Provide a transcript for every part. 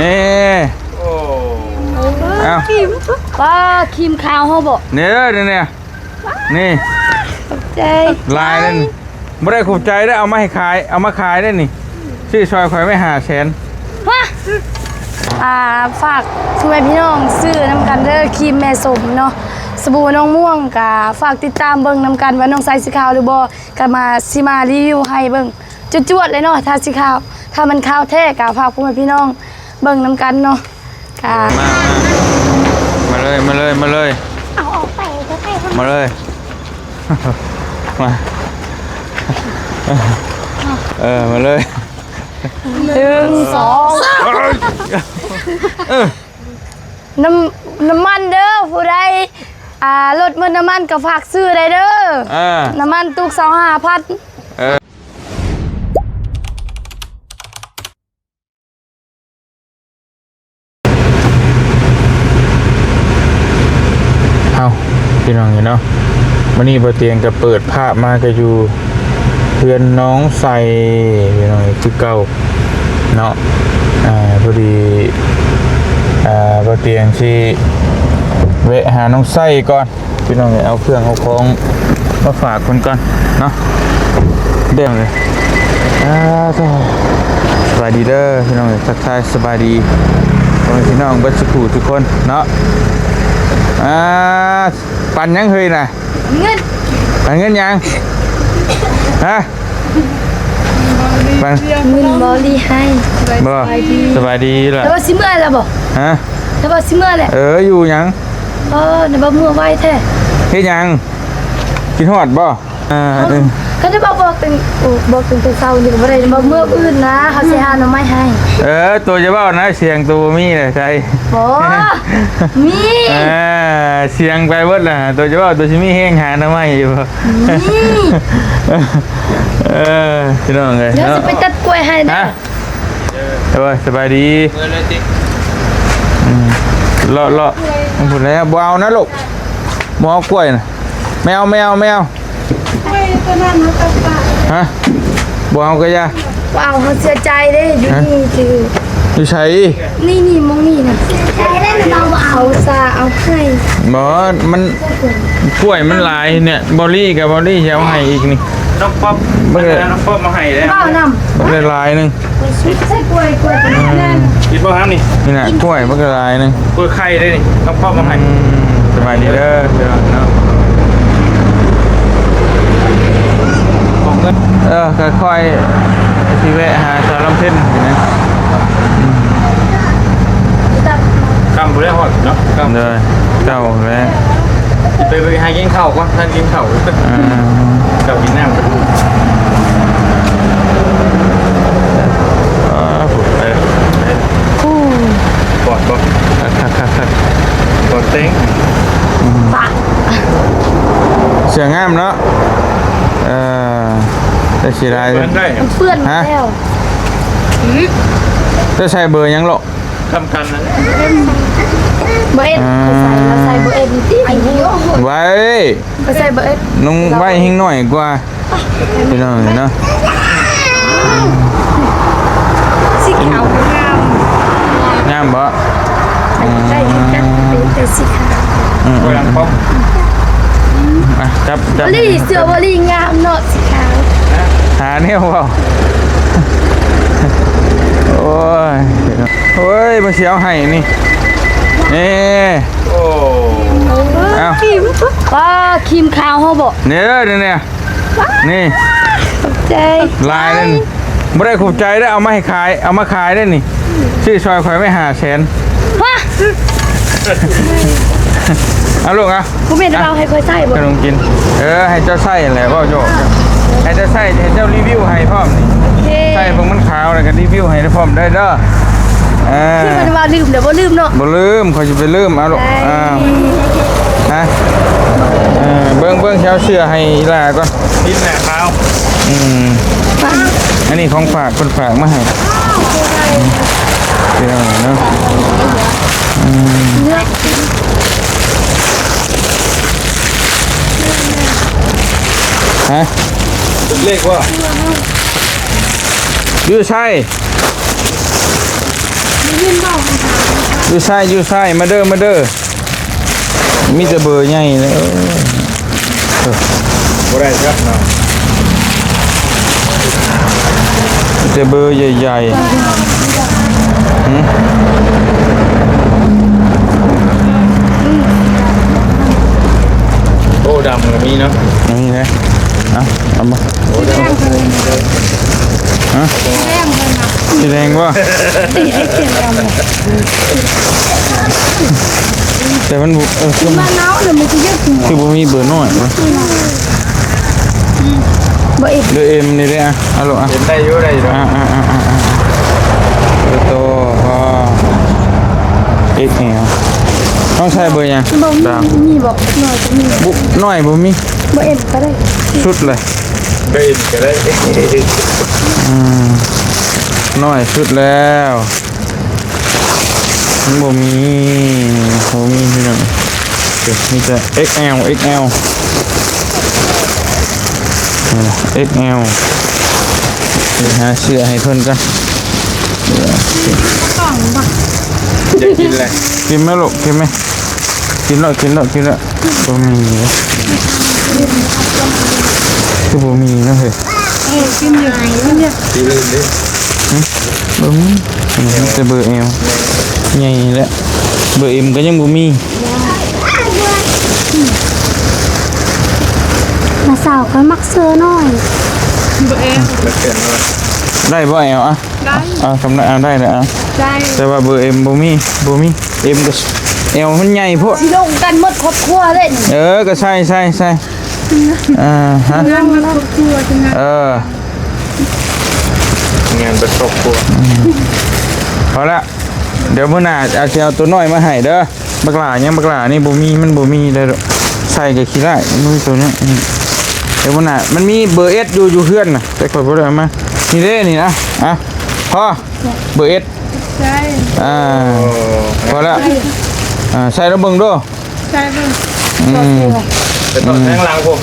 นี่เอาป้าครีมขาวเขาบอกเนี่ยนี่ใจลายนั่นไม่ได้ขุบใจได้เอามาให้ขายเอามาขายได้นี่ชื่อซอยคอยไม่หาแสนฝากทุกพี่น้องซื้อน้ำกันเด้อครีมแม่สมเนาะสบู่น้องม่วงกะฝากติดตามเบิ่งน้ำกันว่าน้องไซสีขาวหรือบ่กันมาสิมารีวิวให้เบิ่งจวดๆเลยเนาะถ้าสีขาวถ้ามันขาวแท้กะฝากพวกพี่น้องเบิ่งน้ำกันเนาะกะมาเลยเอาออกไปมาเลยมามาเลย1 2น้ำมันเด้อผู้ใดรถมันน้ำมันก็ฝากซื้อได้เด้อน้ำมันตุก25,000พี่น้องเนาะวันนี้บ่เตียงก็เปิดภาพมาก็อยู่เพื่อนน้องใส่พี่น้องคือเก่าเนาะพอดีบ่เตียงสิแวะหาน้องใส่ก่อนพี่น้องเอาเครื่องเอาของมาฝากคนก่อนเนาะเด้งเลยสบายดีเด้อพี่น้องทักทายสบายดีพี่น้องเบิดสุขทุกคนเนาะปั่นยังเฮยน่ะเงินปั่นเงินยังฮะปั่นเงินบอลี่ให้บ่สบายดีล่ะแล้วว่าซิเมื่อแล้วบ่ฮะแล้วว่าซิเมื่อแหละอยู่ยังในบ่เมื่อไว้แท้เฮ็ดยังกินฮอดบ่ก็จะบอกถึงแต่เช้านี่ก็บ่ได้บ่เมื่ออื่นนะเขาสิหาหน่อไม้ให้ตัวจะเว้านะเสียงตัวมีน่ะใช่บ่มีเสียงไปเบิดล่ะตัวจะเว้าตัวสิมีแฮงหาหน่อไม้อยู่บ่พี่น้องเอ้ยเดี๋ยวสิไปตัดกล้วยให้นะสบายดีเลาะพูดแล้วบ่เอานะลูกบ่เอากล้วยน่ะไม่เอากล้วยตัวนั้นเฮาตัดปะฮะบ่เอาก็อย่าว้าวเฮาเสียใจเด้อยู่นี่คืออยู่ไสนี่มองนี่น่ะเสียใจได้เราเอาซะเอาให้บ่มันกล้วยมันหลายเนี่ยบอลลี่กับบอลลี่จะเอาให้อีกนี่น้องป๊อปน้องป๊อปมาให้เลยเปล่านำมันลายนึงใส่กล้วยนั่นกินบ่ครับนี่น่ะกล้วยมันลายนึงกล้วยไข่ได้นี่น้องป๊อปมาให้สบายดีเด้อเนาะค่อยๆที่แวะหาสารลำเพ็ญนะกำไปได้หอดเนาะกำเลยเจ้าแล้วไปหากินข้าวก่อนท่านกินข้าวเจ้ากินน้ำกันผุดไปปอดบ่ปอดเต็งเสียงงามเนาะได้สีลายเปื้อนแล้วจะใช้เบอร์ยังหรอทำกันนะเบอร์เอ็ดเราใส่เบอร์เอ็ดที่ไว้ใส่เบอร์เอ็ดน้องไว้หิ้งหน่อยกว่าพี่น้องเนาะสีขาวงามบ่ได้กันเป็นสีขาวกำลังป๊อปจับลี่เสือวลี่งามเนาะสีขาวหาเนี่ยเปล่าโอ้ยมาเสียวให้นี่โอ้ครีมป้าครีมขาวเขาบอกเนี่ยนี่ใจลายนั่นไม่ได้ขุบใจได้เอามาให้ขายเอามาขายได้นี่ชื่อซอยคอยไม่หาแสนเอาลูกคุณเมย์เราให้ค่อยใส่บ่ขนมกินให้เจ้าใส่แหละว่าโจ้ให้เจ้าใส่ให้เจ้ารีวิวให้พร้อมนี่ใส่พวกมันขาวแล้วก็รีวิวให้พร้อมได้เด้อที่มันว่าลืมเดี๋ยวบ่ลืมเนาะบ่ลืมเขาจะไปลืมเอาลูกเบิ้งเช้าเชื่อให้ลาก่อนกินแหละข้าวอันนี้ของฝากคนฝากมาให้เดี๋ยวเนาะเลขว่ายูใช่ยืนเบา อยู่ซ้ายมาเด้อมีแต่เบอร์ใหญ่เลย บ่ได้ครับเนาะ มีแต่เบอร์ใหญ่ๆหืม โอ้ดำก็มีเนาะ นี่นะเอามา โอ้ดำ ฮะสีแดงวะแต่มันบุคือ บ้านเนาะเดี๋ยวมันจะเยอะ คือบ่มีเบอร์น้อยวะ บ่เอ็ด เบอร์เอ็มนี่เลยเอาลูก เห็นได้อยู่ได้อยู่ เบอร์โตพอเอ็กเนี่ยต้องใช้เบอร์ยัง บ่ ดาว มีบอกหน่อยจะมี บุน้อยบ่มี บ่เอ็ดก็ได้ ชุดเลย ได้ก็ได้ น้อยชุดแล้วมันบ่มีที่นั่นมีแต่ XL XL เดี๋ยวหาเสื้อให้เพิ่นกัน จะกินอะไร กินไหมลูกกินไหมกินแล้วบ่มีคือบ่มีนะเฮ้ย กินเลยดิ บ่มีแต่เบอร์ L ใหญ่แล้วเบอร์ M ก็ยังบ่มี มาสาวก็มักเสื้อหน่อย แล้วเปลี่ยนว่า ได้บ่ L อ่ะได้ทำได้ได้เลยแต่ว่าเบอร์ M บ่มี M ก็ L มันใหญ่โพด สิลงกันหมดครอบครัวเลยนี่ ก็ใช่ฮะ ลงมาครอบครัวจังนะ งานเป็นครอบครัว พอละเดี๋ยวมื้อหน้าเอาสิเอาตัวน้อยมาให้เด้อบักหลายังบักหลานี่บ่มีมันบ่มีได้ดอกใส่ก็ขี้ได้มันมีตัวนี้เดี๋ยวมื้อหน้ามันมีเบอร์ S อยู่เฮือนน่ะแต่ข่อยบ่ได้เอามานี่เด้นี่นะพอเบอร์ S ใช่ พอละใส่แล้วเบิ่งดู ใช่เบิ่ง จะต้องแทงหลังผม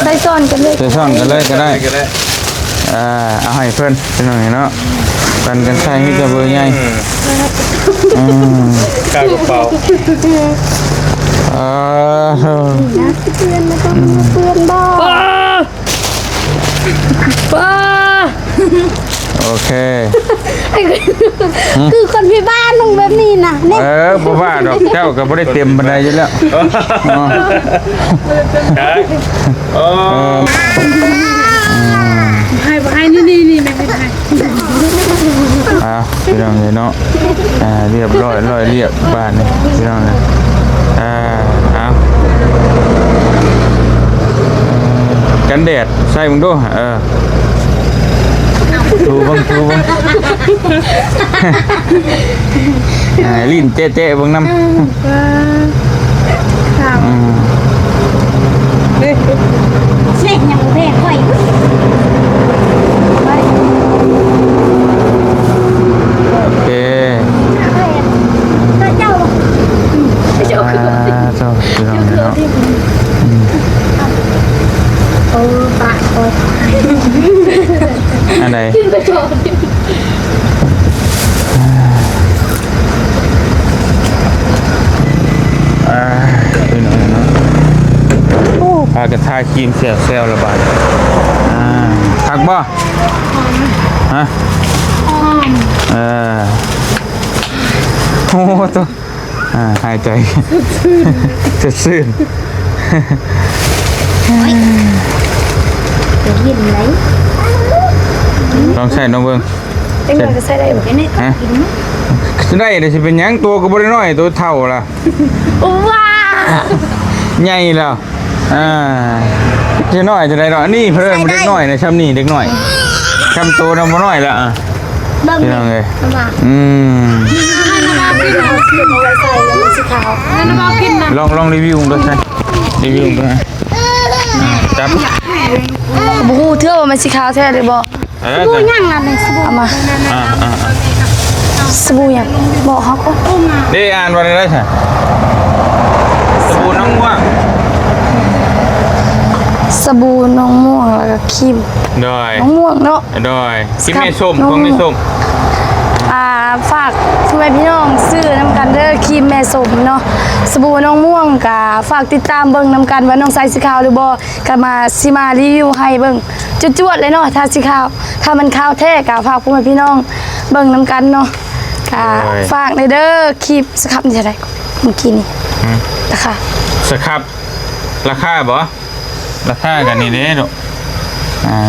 ใส่ซ่อนกันเลย ใส่ซ่อนกันเลยก็ได้ ก็ได้ เอาให้เพิ่นเป็นหน่อยเนาะกันใส่มีแต่เบอร์ใหญ่ กากระเป๋า นะเพื่อนไม่ต้องเพื่อนบ่ป้า โอเค คือคนพี่บ้านลงแบบนี้นะเนี่ย บ่ว่าดอกเจ้าก็บ่ได้เต็มบันไดอยู่แล้ว โอ้ ให้นี่ไม่ให้ พี่น้องเลยเนาะเรียบร้อยเรียบบ้านนี่พี่น้องเลยกันแดดใส่มึงดูดูบังลิ้นเจ๊บังน้ำ เล็กยังแพ้ค่อย โอเคเจ้าเจ้าพี่น้องเนาะ ปะคอย อันไหน ขึ้นไปก่อน พี่น้องเนาะพากระทาครีมเซลระบาดทักบ่ฮะโอ้ตัวหายใจจะซื่น จะยินไหม ลองใส่น้องเบิ้ง เป็นไงก็ใส่ได้แบบนี้ ฮะจะได้แต่สิเป็นหยังตัวก็บ่ได้น้อยตัวเท่าล่ะ ว้า ใหญ่แล้วจะน้อยจะได้ดอกนี่เพิ่นบ่เด็กน้อยนะช้ำนี่เด็กน้อยช้ำโตนำบ่น้อยละพี่น้องเอ้ยลองรีวิวดูใช่รีวิวดูนะจับ บูฮูเทื่อว่ามันสีขาวแท้เลยบ่ บู ย่างอะไรสบู่เอามาสบู่ยังบอกเขาก็ ได้อ่านว่าได้ใช่สบู่น้องม่วง สบู่น้องม่วงแล้วก็ครีม ดอย น้องม่วงเนาะ ดอยคิดไม่ส้มคงไม่ส้ม ฝากพ่อแม่พี่น้อง ครีมแม่สมเนาะสบู่น้องม่วงก็ฝากติดตามเบิ่งนำกันว่าน้องใส่สีขาวหรือบ่ก็มาสิมารีวิวให้เบิ่งจวดๆเลยเนาะถ้าสีขาวถ้ามันขาวแท้ก็ฝากพ่อแม่พี่น้องเบิ่งนำกันเนาะก็ฝากในเด้อคลิปสครับนี่เท่าไหร่เมื่อกี้นี่ราคา สครับราคาบ่ราคากันนี่เด้ลูก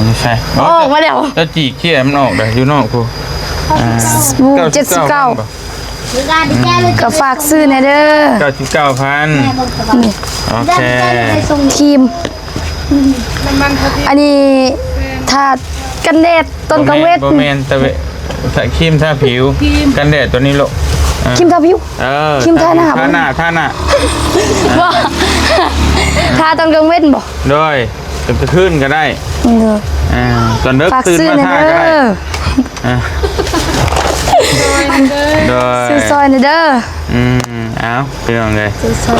นี่ใช่ ออกมาแล้ว จะจีเขี้ยมันออกได้อยู่นอกกู สบู่79ก็ฝากซื้อในเด้อ 99,000 นี่ โอเค ครีมอันนี้ทากันแดดต้นกังเวท บ่แม่นแต่เวใส่ครีมทาผิวกันแดดตัวนี้ลูก ครีมทาผิว ครีมทาหน้า ทาหน้า บ่ทาตอนกลางเว้นบ่ ด้วยจะขึ้นก็ได้ เด้อ ตอนเลิก ฝาก ตื่น ซื้อ มา ใน ทา เด้ ก็ได้ อ ด้วย ซื้อซอยในเด้อ เอาไปลองเลย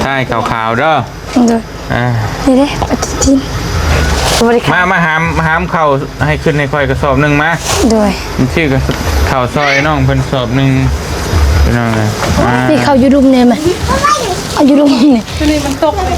ใช่ขาวๆเด้อ เด้อ อ่า นี่เด้ปฏิทินบริการ มาหามเข่าให้ขึ้นในค่อยกระสอบหนึ่งมา ด้วย มันชื่อกระเข่าซอยน้องเพิ่นสอบหนึ่งไปลองเลย นี่เขาอยู่รุมเนี่ยมั้ยเอาอยู่รุมนี่ ตัวนี้มันตกเล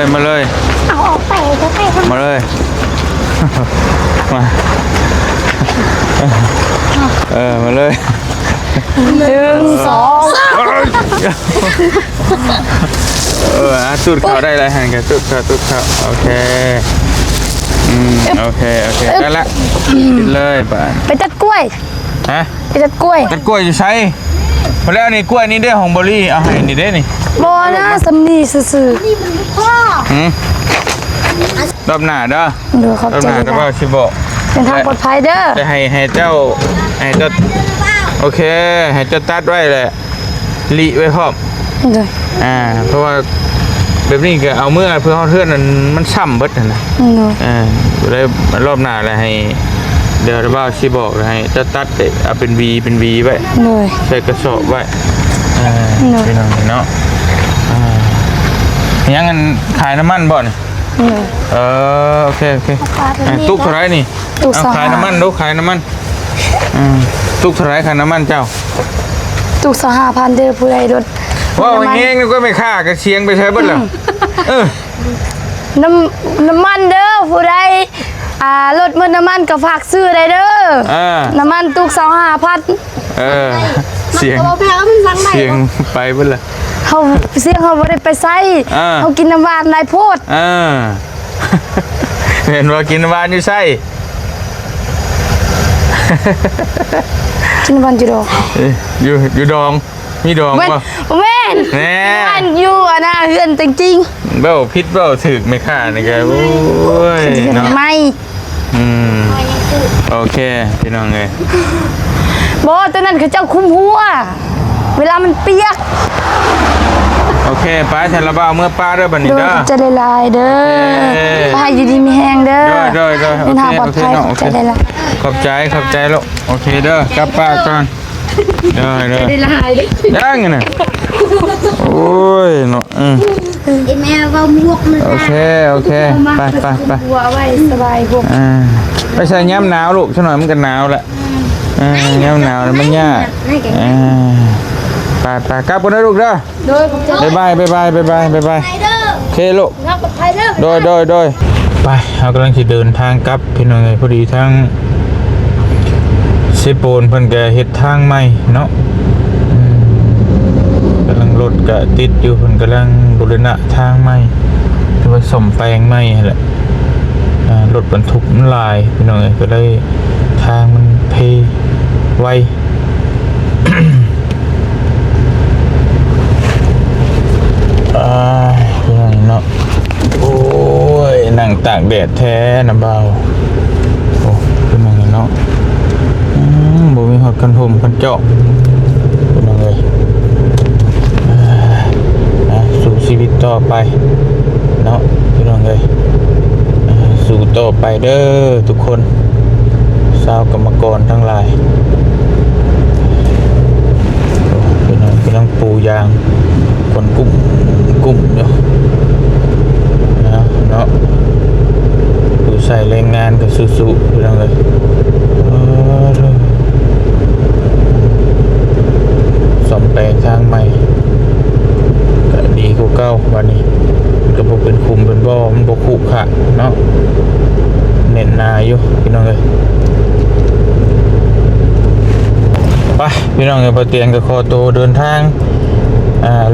ย มาเลย เอาออกไปก็ไป มาเลย มามาเลย 1 2 ตูดเขาได้เลยหันกันตูดเขาโอเคโอเคได้ละกินเลยป่าน ไปตัดกล้วย ฮะ ไปตัดกล้วย ตัดกล้วยจะใช้มาแล้วนี่กล้วยนี่ได้ของบรี่เอาให้นี่ได้นี่ บ่นะสำนีซื่อ รอบหน้าเด้อ ๆเด้อขอบ รอบ ใจ หน้าจะว่าชิบอก เป็นทางปลอดภัยเด้อ จะให้เจ้าโอเคให้เจ้าตัดไว้แหละลีไว้พร้อม เด้อ เพราะว่าแบบนี้ก็เอาเมื่อเพื่อเขาเทือนมันซ้ำเบิดนะ เด้อ ได้รอบหน้าแล้วให้เดี๋ยวบ้าชิบอกให้เจ้าตัดเอาเป็นวีไว้ เด้อ ใส่กระสอบไว้พี่น้องเนาะยังกันขายน้ำมันบ่เนี่ย เด้อ โอเคตุกเท่าไรนี่ ตุก เอา สอง ขายน้ำมันดูขายน้ำมันตุกเท่าไรขายน้ำมันเจ้า ตุก5,000เด้อผู้ใดรถ ว่าเงี้ยก็ไม่ค่ากระเชียงไปใช้เบิดแล้วน้ำมันเด้อผู้ใดรถมันน้ำมันก็ฝากซื้อได้เด้อน้ำมันตุก25,000เสียงไปเบิดแล้ว เขาเสียงเขาบ่ได้ไปใส่เขากินน้ำหวานหลายโพด เห็นว่ากินหวานอยู่ไส้ กินน้ำหวานอยู่ดอก อยู่ดองมีดอง แม่น ป่ะ แม่น แน่ น้ำหวานอยู่เฮือนจริง เบ้าพิษเบ้าถึกไม่ค่านี่แกโอ้ย ๆ เนาะ ไม่ โอเคพี่น้องเลย บ่ตอนนั้นเขาเจ้าคุมหัวเวลามันเปียก โอเคป้าแทนระบ้าเมื่อป้าเด้อบัดนี้ โดย เด้อ จะได้ลายเด้อไปอยู่ดีมีแห้งเด้อ โดย เป็นทางปลอดภัย โอเค จะได้ลาย ขอบใจลูกโอเคเด้อกลับป้าก่อนเด้อ ได้ลาย ยังไงน่ะโอ้ยเนาะแม่ว่าหมวกมัน โอเคไป หัวไว้สบายพวก ไม่ใช่ย้ำหนาวลูกช่วงหน่อยมันก็หนาวแหละย้ำหนาวแล้วมันยากไปกลับกันนะลูกเด้อ โดยผมจะ บายโอเคลูก รับปลอดภัยเด้อ โดยไปเรากำลังจะเดินทางกลับพี่น้องเลยพอดีทางเซโปนเพิ่นก็เฮ็ดทางใหม่เนาะกำลังรถก็ติดอยู่เพิ่นกำลังบูรณะทางใหม่หรือว่าซ่อมแปลงใหม่แหละรถบรรทุกมันหลายพี่น้องเอ้ยก็เลยทางมันเพไว พี่น้องเนาะโอ้ยนั่งตากแดดแท้น้ำเบาโอ้พี่น้องเนาะบ่มีหอดกันห่มกันเจาะพี่น้องเลยสู่ชีวิตต่อไปเนาะพี่น้องเลยสู่ต่อไปเด้อทุกคนชาวกรรมกรทั้งหลาย กำลังปูยางคนกุ้มอยู่นะเนาะดูใส่แรงงานกับสู้ๆพี่น้องเลยสมแปลงทางใหม่ก็ดีกว่าเก่าวันนี้มันก็บอกเป็นคุมเป็นบ่อมันบอกขุขะเนาะเน้นนาอยู่พี่น้องเลยไปพี่น้องเลยพอเตียงกับคอโตเดินทาง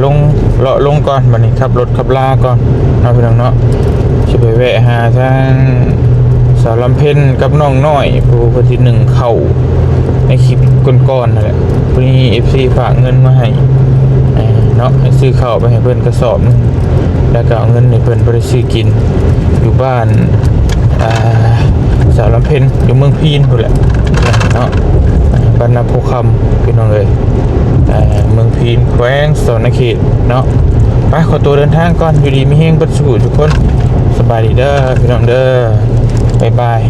ลงเลาะลงก่อนวันนี้ขับรถขับลาก่อนเนาะพี่น้องเนาะจะไปแวะหาทางสาวลำเพ็ญกับน้องน้อยผู้ที่หนึ่งเข่าในคลิปก่อนๆนั่นแหละวันนี้ FC ฝากเงินมาให้เนาะให้ซื้อข้าวไปให้เพื่อนกระสอบนึงแล้วก็เอาเงินให้เพื่อนไปซื้อกินอยู่บ้านสาวลำเพ็ญอยู่เมืองพีนพุ่นแหละเนาะบ้านนาโพคำพี่น้องเลยเมืองพีนแขวงสนเขตเนาะไปขอตัวเดินทางก่อนอยู่ดีไม่แห้งบัดสู่ทุกคนสบายดีเด้อพี่น้องเด้อบ๊ายบาย